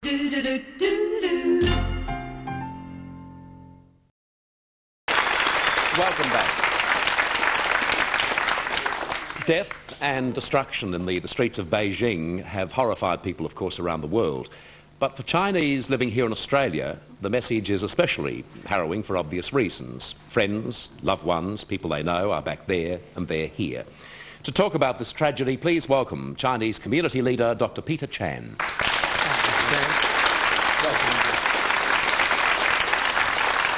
Welcome back. Death and destruction in the streets of Beijing have horrified people, of course, around the world. But for Chinese living here in Australia, the message is especially harrowing for obvious reasons. Friends, loved ones, people they know are back there and they're here. To talk about this tragedy, please welcome Chinese community leader Dr. Peter Chan.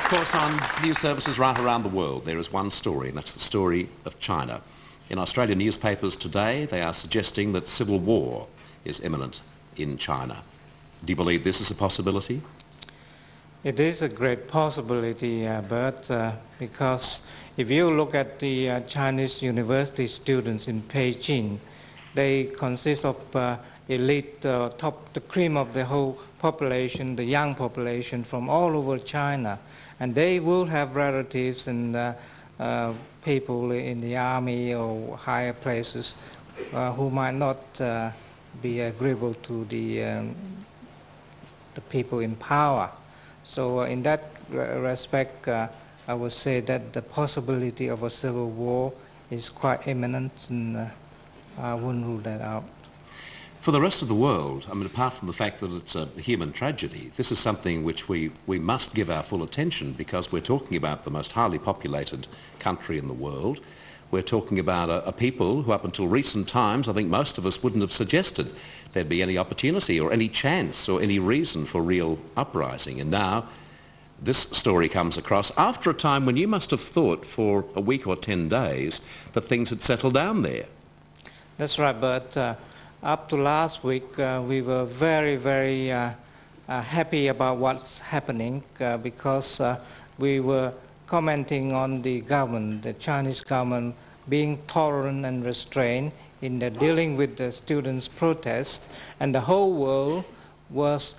Of course, on news services right around the world, there is one story, and that's the story of China. In Australian newspapers today, they are suggesting that civil war is imminent in China. Do you believe this is a possibility? It is a great possibility, Bert, because if you look at the Chinese university students in Beijing, they consist of elite, the cream of the whole population, the young population from all over China. And they will have relatives and people in the army or higher places who might not be agreeable to the people in power. So in that respect, I would say that the possibility of a civil war is quite imminent, and I wouldn't rule that out. For the rest of the world, I mean, apart from the fact that it's a human tragedy, this is something which we must give our full attention, because we're talking about the most highly populated country in the world. We're talking about a people who up until recent times, I think most of us wouldn't have suggested there'd be any opportunity or any chance or any reason for real uprising. And now this story comes across after a time when you must have thought for a week or 10 days that things had settled down there. That's right, but up to last week, we were very, very happy about what's happening because we were commenting on the government, the Chinese government, being tolerant and restrained in their dealing with the students' protests, and the whole world was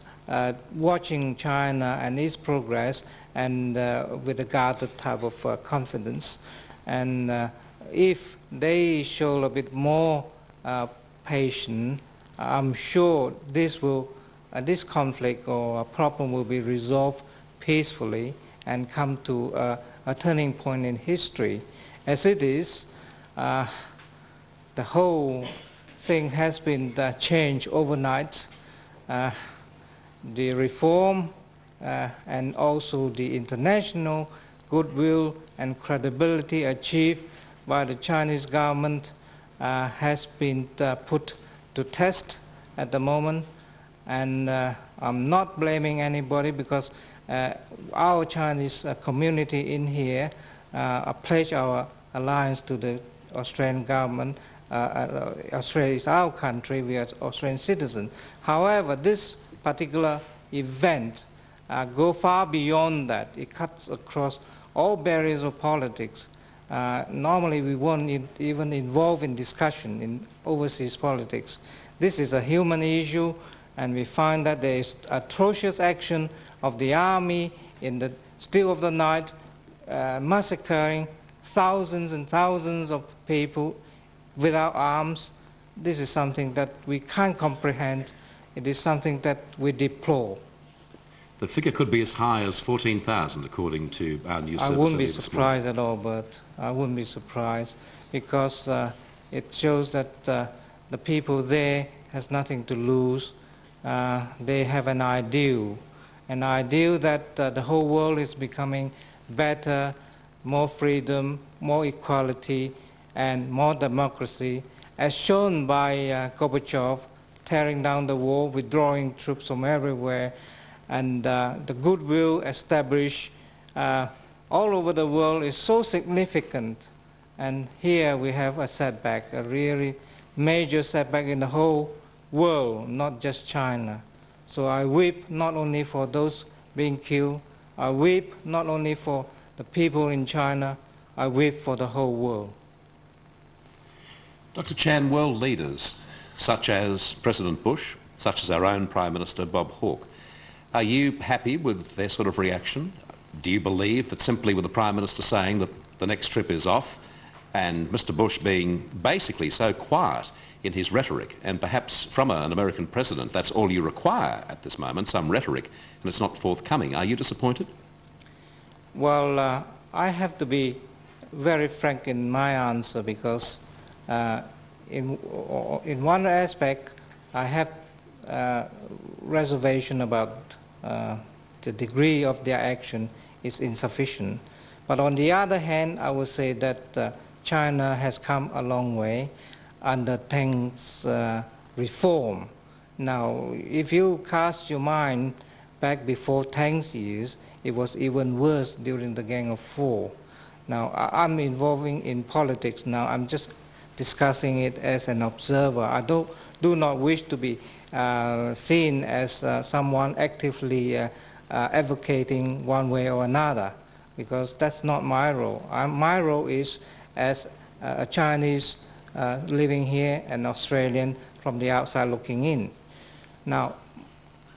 watching China and its progress, and with a guarded type of confidence. And if they show a bit more patience, I'm sure this conflict or problem will be resolved peacefully and come to a turning point in history. As it is, the whole thing has been changed overnight. The reform and also the international goodwill and credibility achieved by the Chinese government has been put to test at the moment. And I'm not blaming anybody, because our Chinese community in here pledge our alliance to the Australian government. Australia is our country, we are Australian citizens. However, this particular event go far beyond that. It cuts across all barriers of politics. Normally we won't even involve in discussion in overseas politics. This is a human issue, and we find that there is atrocious action of the army in the still of the night, massacring thousands and thousands of people without arms. This is something that we can't comprehend. It is something that we deplore. The figure could be as high as 14,000, according to our news service. I wouldn't be surprised at all, but I wouldn't be surprised, because it shows that the people there has nothing to lose. They have an ideal that the whole world is becoming better, more freedom, more equality, and more democracy, as shown by Gorbachev tearing down the wall, withdrawing troops from everywhere, and the goodwill established all over the world is so significant. And here we have a setback, a really major setback in the whole world, not just China. So I weep not only for those being killed, I weep not only for the people in China, I weep for the whole world. Dr. Chan, world leaders such as President Bush, such as our own Prime Minister Bob Hawke, are you happy with their sort of reaction? Do you believe that simply with the Prime Minister saying that the next trip is off, and Mr. Bush being basically so quiet in his rhetoric, and perhaps from an American president that's all you require at this moment, some rhetoric, and it's not forthcoming. Are you disappointed? Well, I have to be very frank in my answer because in one aspect I have reservation about the degree of their action is insufficient. But on the other hand, I would say that China has come a long way under Teng's reform. Now, if you cast your mind back before Teng's years, it was even worse during the Gang of Four. Now, I'm involving in politics now. I'm just discussing it as an observer. I do not wish to be seen as someone actively advocating one way or another, because that's not my role. My role is as a Chinese living here and Australian from the outside looking in. Now,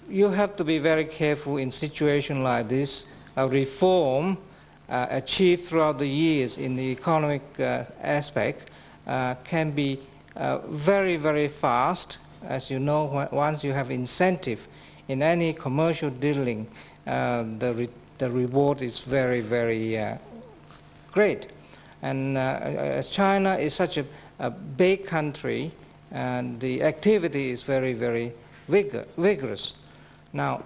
you have to be very careful in situations like this. A reform achieved throughout the years in the economic aspect can be very, very fast. As you know, once you have incentive in any commercial dealing, the reward is very, very great. And China is such a big country, and the activity is very, very vigorous. Now,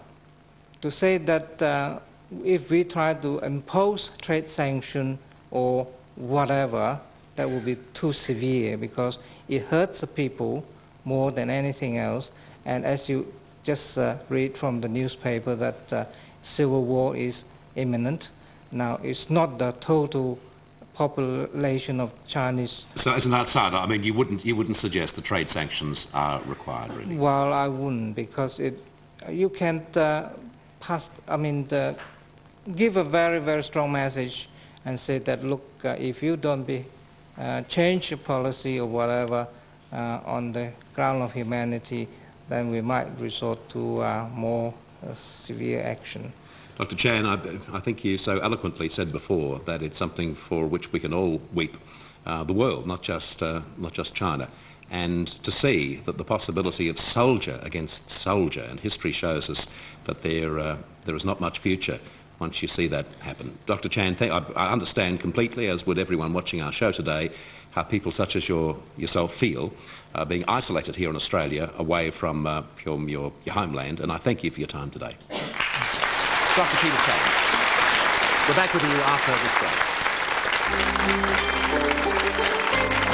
to say that if we try to impose trade sanction or whatever, that would be too severe because it hurts the people more than anything else. And as you just read from the newspaper that civil war is imminent. Now, it's not the total population of Chinese. So as an outsider, I mean, you wouldn't suggest the trade sanctions are required, really? Well, I wouldn't, because you can't give a very, very strong message and say that, look, if you don't change your policy or whatever on the ground of humanity, then we might resort to more severe action. Dr. Chan, I think you so eloquently said before that it's something for which we can all weep, the world, not just China, and to see that the possibility of soldier against soldier, and history shows us that there is not much future once you see that happen. Dr. Chan, I understand completely, as would everyone watching our show today, how people such as yourself feel being isolated here in Australia away from your homeland, and I thank you for your time today. Dr. Peter Chan. We're back with you after this break.